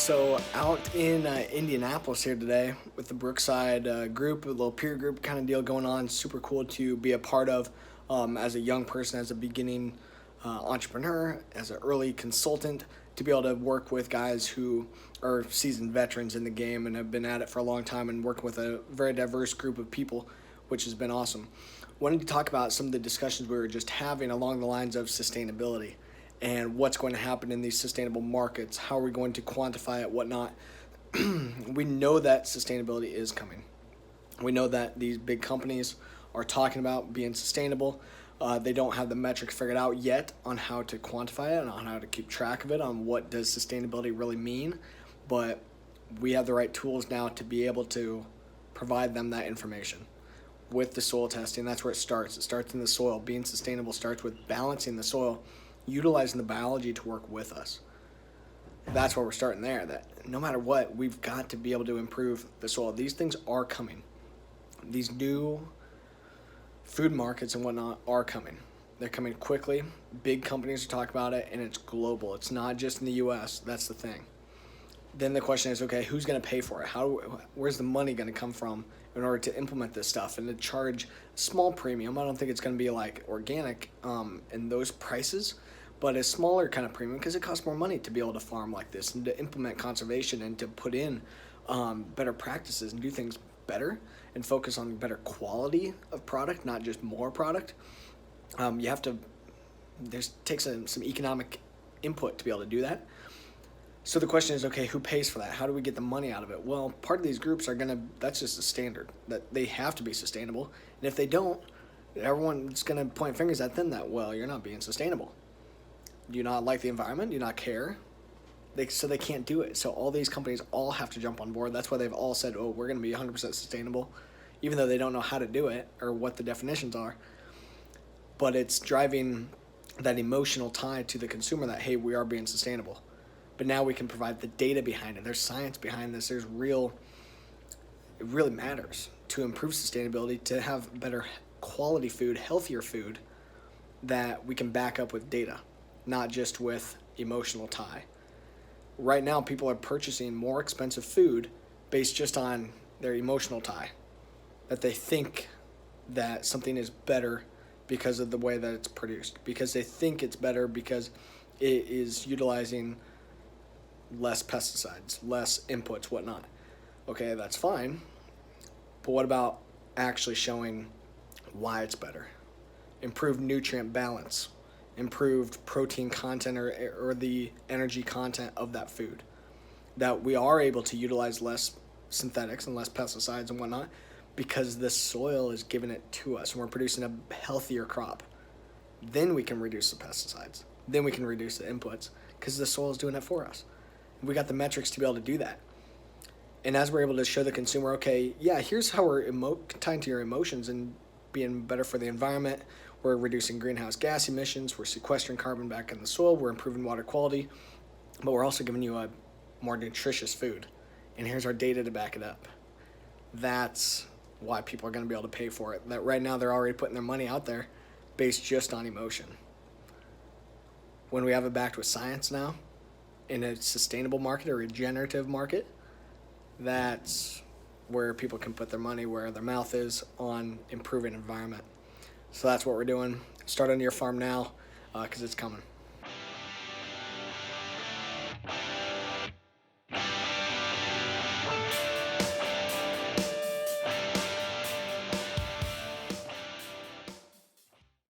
So out in Indianapolis here today with the Brookside group, a little peer group kind of deal going on. Super cool to be a part of as a young person, as a beginning entrepreneur, as an early consultant, to be able to work with guys who are seasoned veterans in the game and have been at it for a long time and working with a very diverse group of people, which has been awesome. Wanted to talk about some of the discussions we were just having along the lines of sustainability and what's going to happen in these sustainable markets. How are we going to quantify it, whatnot? We know that sustainability is coming. We know that these big companies are talking about being sustainable. They don't have the metrics figured out yet on how to quantify it and on how to keep track of it, on what does sustainability really mean. But we have the right tools now to be able to provide them that information. With the soil testing, that's where it starts. It starts in the soil. Being sustainable starts with balancing the soil, utilizing the biology to work with us. That's where we're starting there, that no matter what, we've got to be able to improve the soil. These things are coming. These new food markets and whatnot are coming. They're coming quickly. Big companies are talking about it, and it's global. It's not just in the US. That's the thing. Then the question is, okay, who's going to pay for it? Where's the money going to come from in order to implement this stuff and to charge a small premium? I don't think it's going to be like organic in those prices, but a smaller kind of premium, because it costs more money to be able to farm like this and to implement conservation and to put in better practices and do things better and focus on better quality of product, not just more product. You have to, takes some economic input to be able to do that. So the question is, okay, who pays for that? How do we get the money out of it? Well, part of these groups are that's just a standard, that they have to be sustainable. And if they don't, everyone's going to point fingers at them that, well, you're not being sustainable. Do you not like the environment? Do you not care? So they can't do it. So all these companies all have to jump on board. That's why they've all said, oh, we're going to be 100% sustainable, even though they don't know how to do it or what the definitions are. But it's driving that emotional tie to the consumer that, hey, we are being sustainable. But now we can provide the data behind it. There's science behind this. It really matters to improve sustainability, to have better quality food, healthier food that we can back up with data, not just with emotional tie. Right now, people are purchasing more expensive food based just on their emotional tie, that they think that something is better because of the way that it's produced, because they think it's better because it is utilizing less pesticides, less inputs, whatnot. Okay, that's fine, but what about actually showing why it's better? Improved nutrient balance, improved protein content or the energy content of that food, that we are able to utilize less synthetics and less pesticides and whatnot because the soil is giving it to us and we're producing a healthier crop. Then we can reduce the pesticides. Then we can reduce the inputs because the soil is doing it for us. We got the metrics to be able to do that. And as we're able to show the consumer, okay, yeah, here's how we're tying to your emotions and being better for the environment. We're reducing greenhouse gas emissions. We're sequestering carbon back in the soil. We're improving water quality. But we're also giving you a more nutritious food. And here's our data to back it up. That's why people are going to be able to pay for it. That right now they're already putting their money out there based just on emotion. When we have it backed with science now, in a sustainable market or regenerative market, that's where people can put their money where their mouth is on improving environment. So that's what we're doing. Start on your farm now because it's coming.